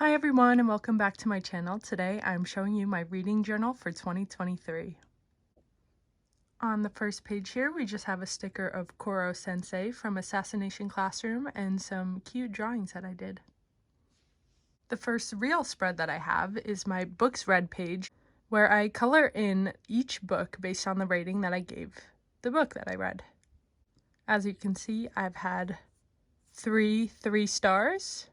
Hi everyone and welcome back to my channel. Today I'm showing you my reading journal for 2023. On the first page here we just have a sticker of Koro Sensei from Assassination Classroom and some cute drawings that I did. The first real spread that I have is my books read page where I color in each book based on the rating that I gave the book that I read. As you can see, I've had 3 3-stars,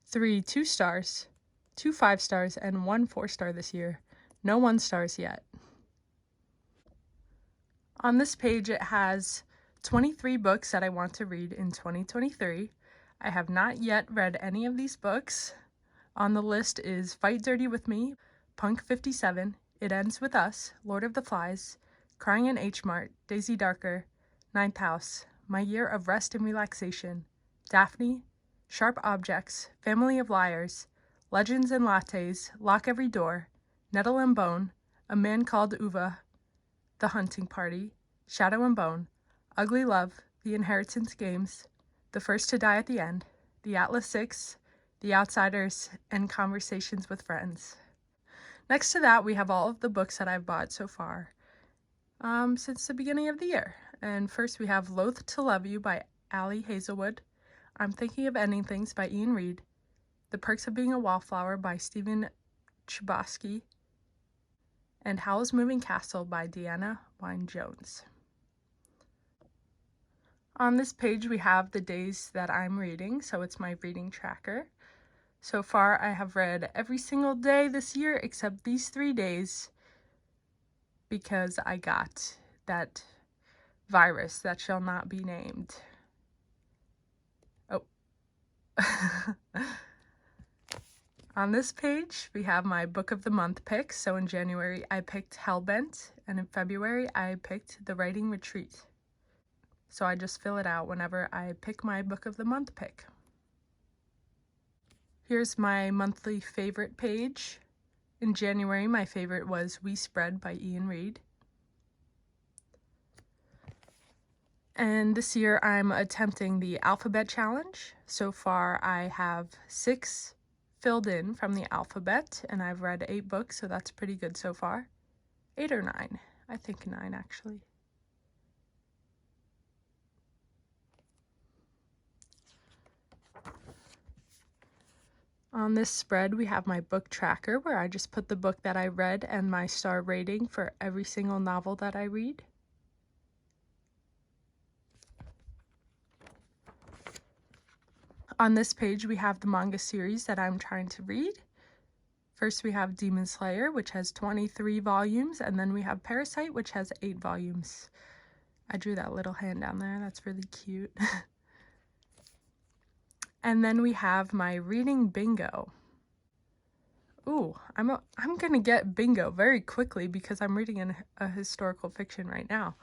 3 2-stars, 2 5-stars, and 1 4-star this year. No 1-stars yet. On this page it has 23 books that I want to read in 2023. I have not yet read any of these books. On the list is Fight Dirty With Me, Punk 57, It Ends With Us, Lord of the Flies, Crying in H Mart, Daisy Darker, Ninth House, My Year of Rest and Relaxation, Daphne, Sharp Objects, Family of Liars, Legends and Lattes, Lock Every Door, Nettle and Bone, A Man Called Uva, The Hunting Party, Shadow and Bone, Ugly Love, The Inheritance Games, The First to Die at the End, The Atlas Six, The Outsiders, and Conversations with Friends. Next to that, we have all of the books that I've bought so far since the beginning of the year. And first we have Loath to Love You by Allie Hazelwood, I'm Thinking of Ending Things by Ian Reid, The Perks of Being a Wallflower by Stephen Chbosky, and Howl's Moving Castle by Deanna Wynne-Jones. On this page we have the days that I'm reading, so it's my reading tracker. So far I have read every single day this year except these 3 days because I got that virus that shall not be named. On this page, we have my book of the month picks. So in January, I picked Hellbent, and in February, I picked The Writing Retreat. So I just fill it out whenever I pick my book of the month pick. Here's my monthly favorite page. In January, my favorite was We Spread by Ian Reid. And this year I'm attempting the alphabet challenge. So far I have 6 filled in from the alphabet and I've read 8 books, so that's pretty good so far. 8 or 9, I think 9 actually. On this spread we have my book tracker where I just put the book that I read and my star rating for every single novel that I read. On this page, we have the manga series that I'm trying to read. First, we have Demon Slayer, which has 23 volumes, and then we have Parasite, which has 8 volumes. I drew that little hand down there. That's really cute. And then we have my reading bingo. Ooh, I'm gonna get bingo very quickly because I'm reading a historical fiction right now.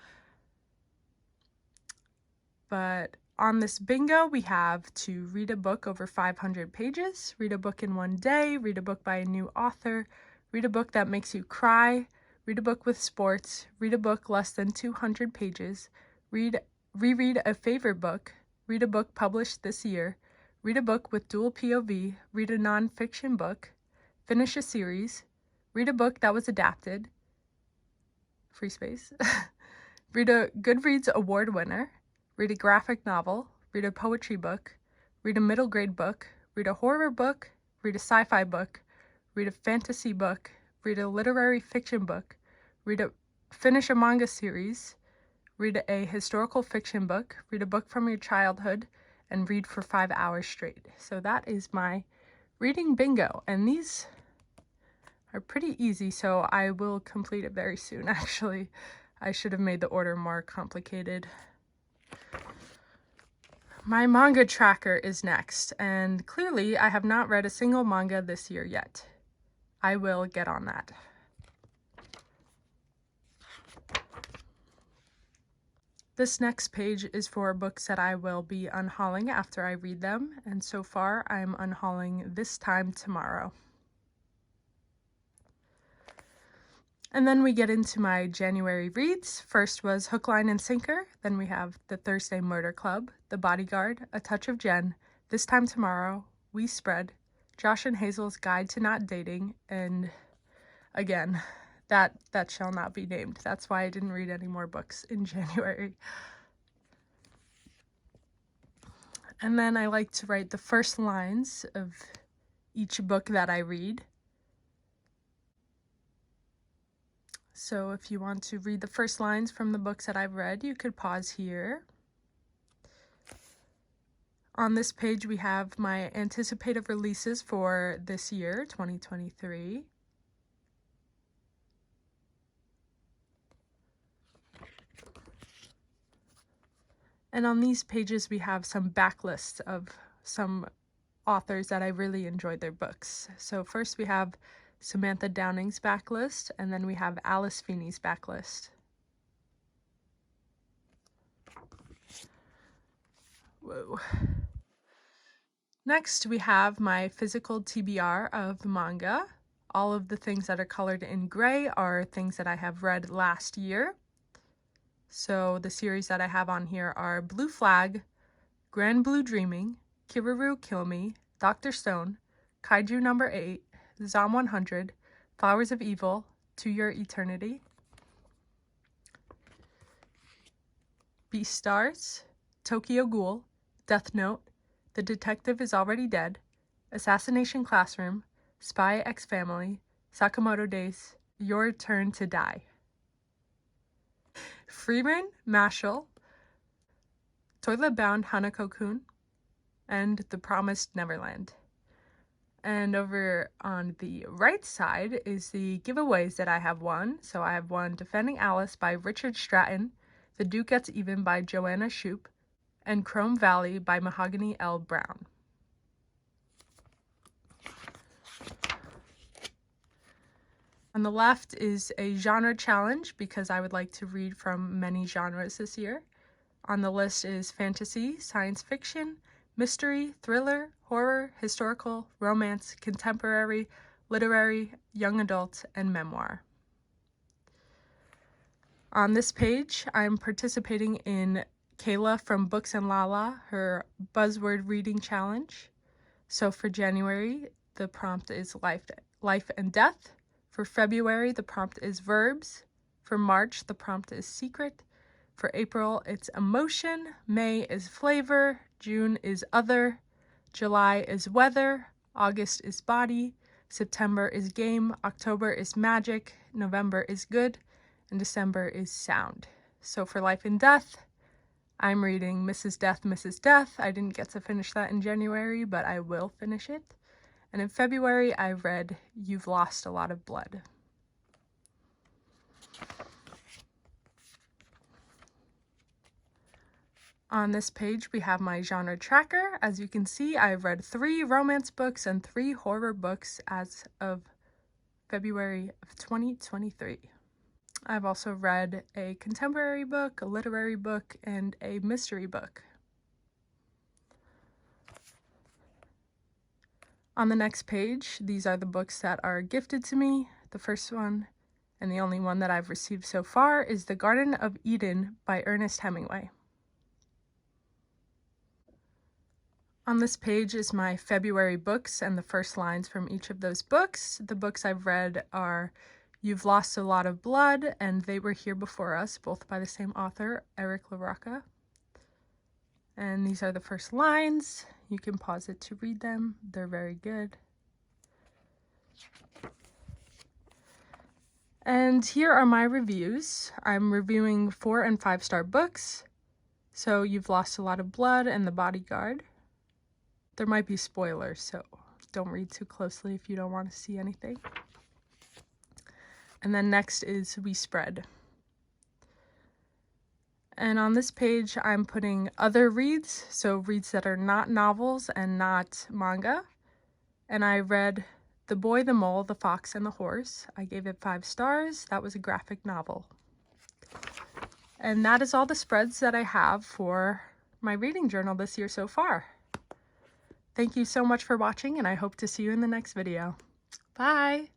But on this bingo, we have to read a book over 500 pages, read a book in 1 day, read a book by a new author, read a book that makes you cry, read a book with sports, read a book less than 200 pages, reread a favorite book, read a book published this year, read a book with dual POV, read a non-fiction book, finish a series, read a book that was adapted, free space, read a Goodreads award winner, read a graphic novel, read a poetry book, read a middle grade book, read a horror book, read a sci-fi book, read a fantasy book, read a literary fiction book, finish a manga series, read a historical fiction book, read a book from your childhood, and read for 5 hours straight. So that is my reading bingo, and these are pretty easy, so I will complete it very soon actually. I should have made the order more complicated. My manga tracker is next, and clearly I have not read a single manga this year yet. I will get on that. This next page is for books that I will be unhauling after I read them, and so far I'm unhauling This Time Tomorrow. And then we get into my January reads. First was Hook, Line, and Sinker. Then we have The Thursday Murder Club, The Bodyguard, A Touch of Jen, This Time Tomorrow, We Spread, Josh and Hazel's Guide to Not Dating, and again, that shall not be named. That's why I didn't read any more books in January. And then I like to write the first lines of each book that I read. So if you want to read the first lines from the books that I've read, you could pause here. On this page, we have my anticipated releases for this year, 2023. And on these pages, we have some backlists of some authors that I really enjoyed their books. So first we have Samantha Downing's backlist, and then we have Alice Feeney's backlist. Whoa. Next, we have my physical TBR of manga. All of the things that are colored in gray are things that I have read last year. So the series that I have on here are Blue Flag, Grand Blue Dreaming, Kiriru Kill Me, Dr. Stone, Kaiju Number 8, Zom 100, Flowers of Evil, To Your Eternity, Beastars, Tokyo Ghoul, Death Note, The Detective is Already Dead, Assassination Classroom, Spy X Family, Sakamoto Days, Your Turn to Die. Freeman, Mashal, Toilet Bound Hanako-kun, and The Promised Neverland. And over on the right side is the giveaways that I have won. So I have won Defending Alice by Richard Stratton, The Duke Gets Even by Joanna Shoup, and Chrome Valley by Mahogany L. Brown. On the left is a genre challenge because I would like to read from many genres this year. On the list is fantasy, science fiction, mystery, thriller, horror, historical, romance, contemporary, literary, young adult, and memoir. On this page, I'm participating in Kayla from Books and Lala, her buzzword reading challenge. So for January, the prompt is life and death. For February, the prompt is verbs. For March, the prompt is secret. For April, it's emotion. May is flavor. June is other. July is weather. August is body. September is game. October is magic. November is good. And December is sound. So for life and death, I'm reading Mrs. Death, Mrs. Death. I didn't get to finish that in January, but I will finish it. And in February, I read You've Lost a Lot of Blood. On this page, we have my genre tracker. As you can see, I've read 3 romance books and 3 horror books as of February of 2023. I've also read a contemporary book, a literary book, and a mystery book. On the next page, these are the books that are gifted to me. The first one, and the only one that I've received so far, is The Garden of Eden by Ernest Hemingway. On this page is my February books and the first lines from each of those books. The books I've read are You've Lost a Lot of Blood and They Were Here Before Us, both by the same author, Eric LaRocca. And these are the first lines. You can pause it to read them. They're very good. And here are my reviews. I'm reviewing 4- and 5-star books. So You've Lost a Lot of Blood and The Bodyguard. There might be spoilers, so don't read too closely if you don't want to see anything. And then next is We Spread. And on this page, I'm putting other reads, so reads that are not novels and not manga. And I read The Boy, the Mole, the Fox, and the Horse. I gave it 5 stars. That was a graphic novel. And that is all the spreads that I have for my reading journal this year so far. Thank you so much for watching, and I hope to see you in the next video. Bye!